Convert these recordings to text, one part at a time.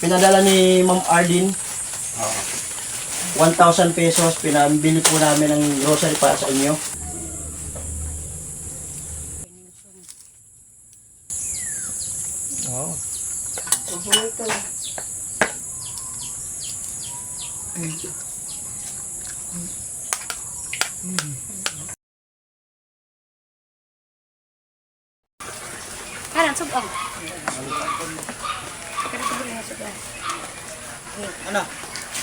Pinadala ni Ma'am Ardin, 1,000 pesos. Pinabili po namin ng grocery para sa inyo. Oh. Kanan, subong. Ano?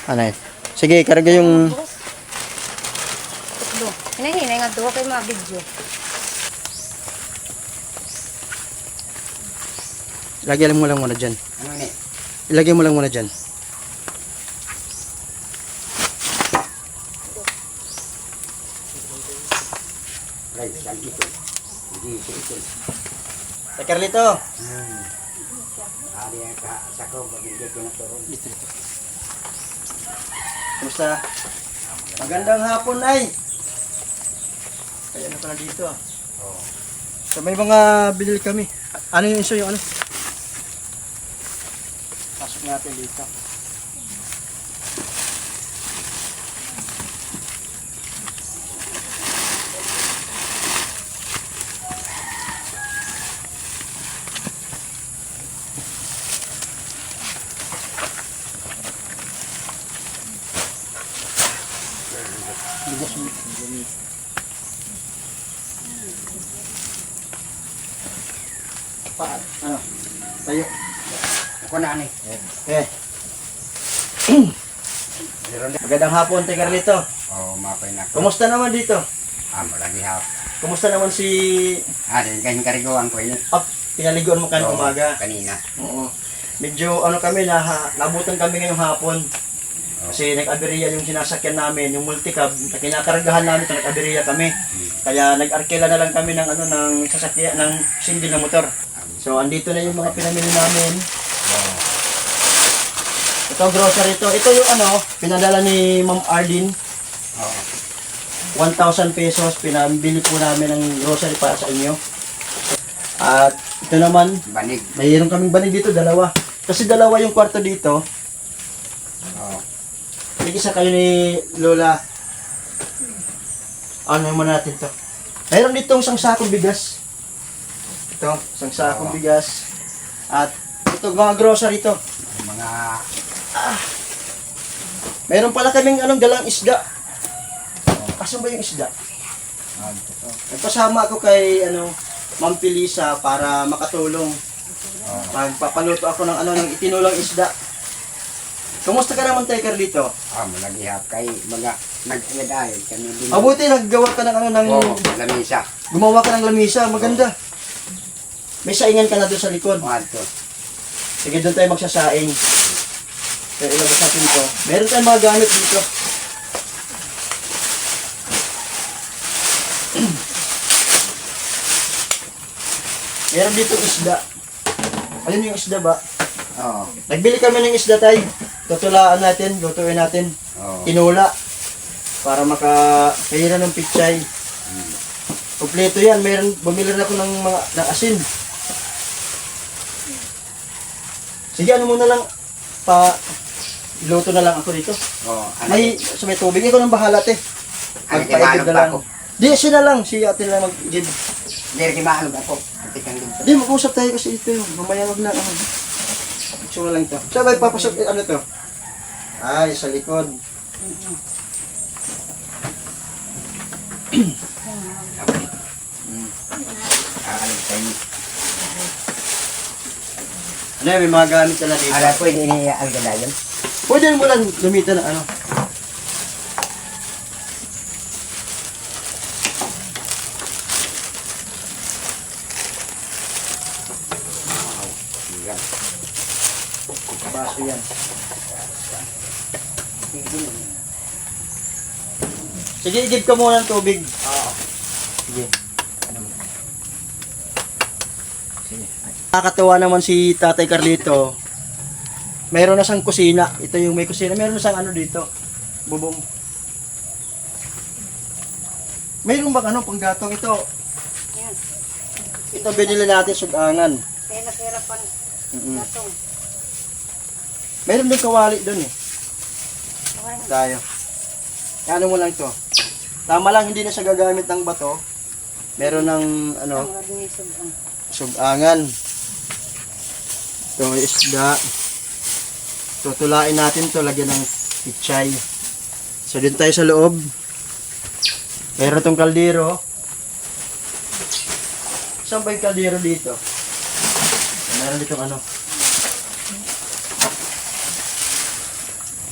Ano yun? Sige, karga yung... Do. Hinahinay nga do kay mga video. Lagyan mo lang muna dyan. Ano ni? Ilagay mo lang muna dyan. Right, lagi ko. Hindi ito. Tay Carlito. Ari ang sako bagay ko na turon. Dito. Kumusta? Magandang hapon ay. Kaya na pala dito ah. Oh. So may mga binili kami. Ano yung iso yung ano? Pasok natin dito. Pa, ano? Tayo. Ako na ni. Eh. Magandang hapon, Tay Carlito. Oh, mapay na ko. Kumusta naman dito? Malagi hap. Kumusta naman si... Din kayo karigoan ko ini. Pinaliguan mo kanina umaga. Kanina. Oo. Medyo ano kami, nabutan kami ngayong hapon. Kasi nag-aberya yung sinasakyan namin, yung multicab, na kinakaragahan namin, nag-aberya kami. Kaya nag-arkela na lang kami ng ano ng sasakyan ng sindi ng motor. So andito na yung mga pinamili namin. Ito grocery to. Ito yung ano, pinadala ni Ma'am Ardin. 1,000 pesos. Pinabili po namin ng grocery para sa inyo. At ito naman, Banig. mayroon kaming banig dito, dalawa. Kasi dalawa yung kwarto dito. Oh. Nag-isa kayo ni Lola. Ano muna natin to? Mayroon dito isang sakong bigas. Ito, isang sakong bigas. At ito mga grocery to. Mga Mayroon pala kaming anong dalang isda. Asan ba yung isda? Nagpasama ako kay ano, Ma'am Pilisa para makatulong. Magpapaluto ako ng ano ng itinulang isda. Kumusta ka naman, Tay Carlito? malagi hap kay mga nag-iaday kami din. Mabuti naggawa ka ng ano ng lamisa. gumawa ka ng lamisa, maganda. May saingan ka na doon sa likod. Ato. Sige, doon tayo magsasaing. Pero ilabas natin ito. Meron tayong mga gamit dito. Meron dito isda. Ayun yung isda ba? Oo. Nagbili kami ng isda tayo. Tutulaan natin, lutuin natin. Oo. Tinula. Para makahira ng pichay. Kompleto yan. Bumili rin ako ng mga ng asin. Sige, ano muna lang. Luto na lang ako dito. Oh, May tubig. Ikaw nang bahala, te. Magpaigib na lang. Di, siya na lang. Si ate na mag-give. Hindi maalog ako. Antikang dito. Di, mag-usap tayo kasi ito yung mamaya wag na. Gusto mo lang ito. Sabay, papasok. Ano to? Ay, sa likod. Ano yan, may mga gamit ka na dito. Pwede inialgadayon. Pwede mo lang gamitan ng ano. Baso yan. Sige, i-give ka muna ng tubig. Oo. Sige. Nakakatawa naman si Tatay Carlito. Mayroon na siyang kusina. Ito yung may kusina. Mayroon na siyang ano dito. Bubong. Mayroon bang ano, panggatong ito? Yan. Ito binili natin sudangan. Kaya nakirapan. Gatong. Meron din kawali doon eh. Tayo. Ano mo lang to. Tama lang, hindi na siya gagamit ng bato. Meron ng, ano, sugangan. Ito, isda. Tutulain natin to, lagyan ng pichay. So, dito tayo sa loob. Meron tong kaldero. Saan ba yung kaldero dito? Meron ditong ano.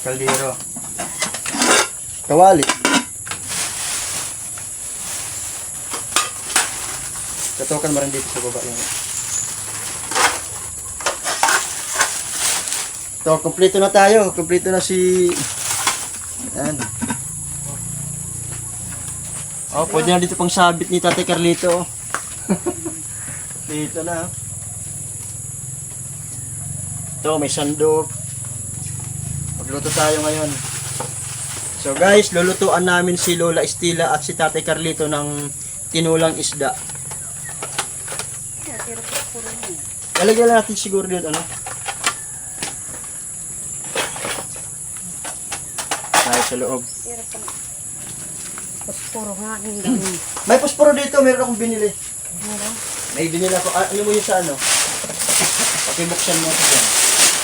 Kaldero. Kawali. Katokan mo rin dito sa baba yung... Ito, kumpleto na tayo. Kumpleto na si... Ayan. Oh, pwede na dito pang sabit ni Tatay Carlito. Dito na. Ito, may sandok. Magluto tayo ngayon. So guys, lulutuan namin si Lola Estila at si Tatay Carlito ng tinulang isda. Lalagyan lang natin siguro dito, ano? Tayo sa loob. Posporo nga, hindi. May posporo dito, meron akong binili. Meron? May binili ako. Ano mo yun sa ano? Pakibuksan mo ito dyan.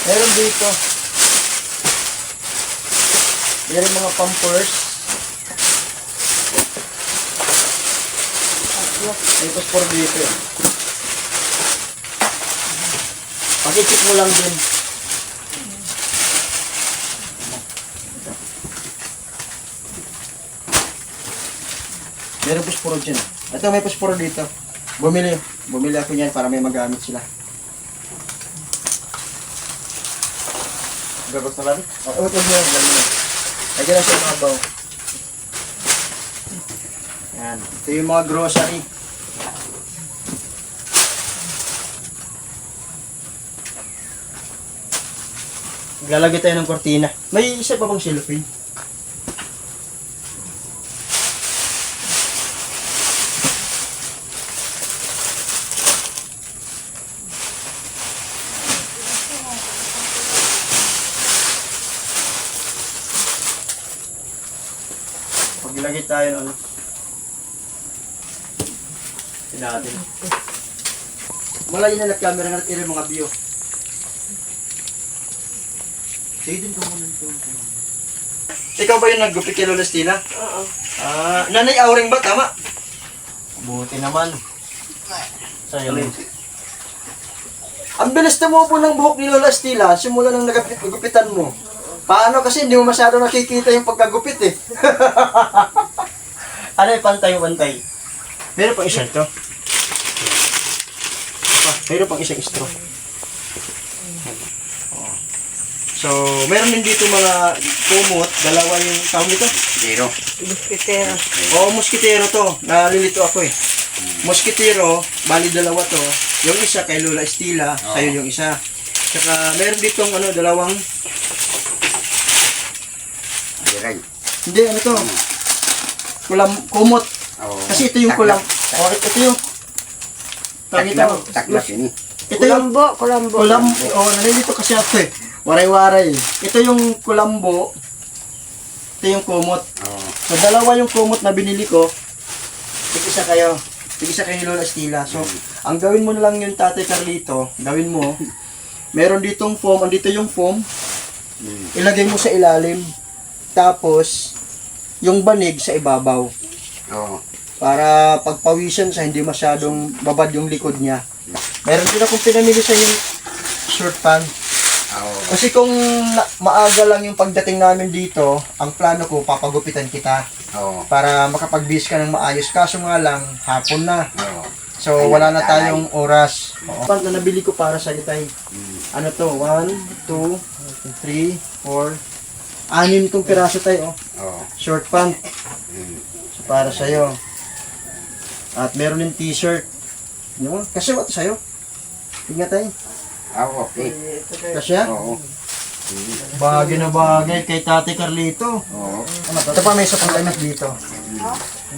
Meron dito. Meron mga pampers. May posporo dito. Pakikip mo lang din. Meron posporo dyan. Ito, may posporo dito. Bumili ako niyan para may magamit sila. Gabos na lang? Oo, ito niya. Lagyan lang siya mga baw. Yan. Ito yung mga grocery. Lalagay tayo ng kortina. May isa pa bang cellophane? Maglagay tayo ng ano. Natin. Malayo na camera nga natin yung mga view. Sige din ka muna ito. Ikaw ba yung naggupit kay Lola Estila? Oo. Nanay Auring ba? Tama? Buti naman. Sa'yo. Ang bilis tumubo ng buhok ni Lola Estila simula nang naggupitan mo. Paano kasi hindi mo masyado nakikita yung pagkagupit eh. Ano yung pantay-pantay? Meron pang isa ito. Meron pang isang straw. So, meron din dito mga kumot. Dalawa yung tawag nito. Zero. Biskitero. Oo, muskitero to. Nalilito ako eh. Muskitero, bali dalawa to. Yung isa kay Lola Estila, sa'yo yung isa. Tsaka meron ditong ano, dalawang... Diray. Hindi, ano to? Kumot. Oo. Kasi ito yung kulam. Oh, ito yung... Tawag ito. Taklas yun eh. Ito yung... Kulambo. Nalilito kasi ako eh. Waray-waray. Ito yung kulambo. Ito yung kumot. Oo. So, dalawa yung kumot na binili ko. Tig-isa kayo. Tig-isa kayo ni Lola Estila. So, ang gawin mo na lang yung Tatay Carlito, gawin mo, meron ditong foam, andito yung foam, ilagay mo sa ilalim, tapos, yung banig sa ibabaw. Oo. Para pagpawisan sa hindi masyadong babad yung likod niya. Meron din akong pinamili sa yung short pant. Oo. Kasi kung maaga lang yung pagdating namin dito, ang plano ko, papagupitan kita. Oo. Para makapagbihis ka ng maayos. Kaso nga lang, hapon na. Oo. So, wala na tayong oras. Pant na nabili ko para sa itay. Ano to? 1, 2, 3, 4. 6 itong piraso tayo. Oo. Short pant. So, para sa'yo. At meron din t-shirt. Ano? Kasi what sa'yo? Tingnan tayo. Oo, okay. Kasya? Oo. Bagay na bagay kay Tatay Carlito. Oo. Ito pa may isa pang damit dito.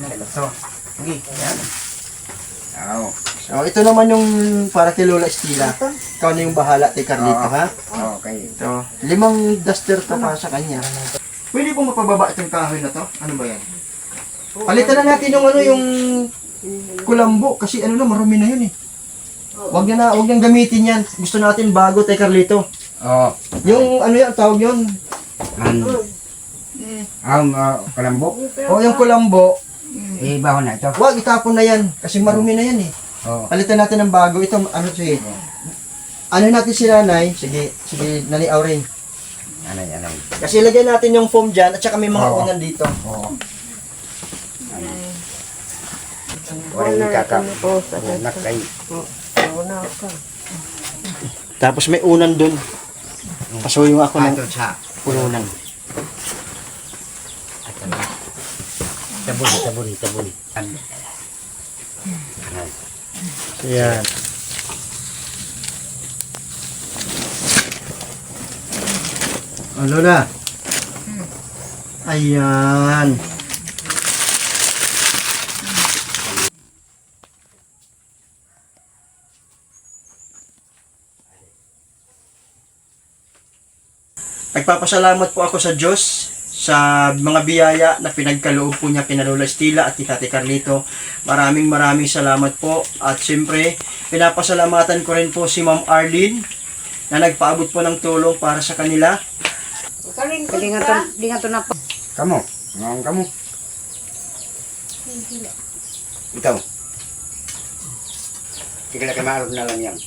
Ito. Okay, yan. Oo. So, ito naman yung para kay Lola Estila. Ikaw na yung bahala, kay Carlito, ha? Okay. Ito, 5 duster to para sa kanya. Pwede pong mapababa itong kahoy na to? Ano ba yan? Palitan na natin yung yung kulambo kasi ano na, marumi na yun eh. Wag niyang gamitin yan. Gusto natin bago, kay Carlito. Oo. Yung ano yan, tawag yun? Kalambo. O yung kulambo, Ibaho na ito. wag itapon na yan kasi marumi na yan eh. Oo. Palitan natin ng bago. Ito, ano sige. Ano natin si nanay? Sige, Nani Auring. Anay. Kasi ilagay natin yung foam dyan at saka may mga Oo. unan dito. Oo. Waring kakap. po sa Unak kay. Una ka. Tapos may unan dun. Pasuyong ako ng Ato sa. unan. Tabuli. Ayan. Oh, Lola. Ayan. Nagpapasalamat po ako sa Diyos sa mga biyaya na pinagkaloob po niya kina Lola Estila at kay Tate Carlito. Maraming salamat po. At siyempre, pinapasalamatan ko rin po si Ma'am Arlene na nagpaabot po ng tulong para sa kanila. Di nga to na po. Kamu. Ngawang kamu. Ikaw. Tigil na kamarog na lang yan.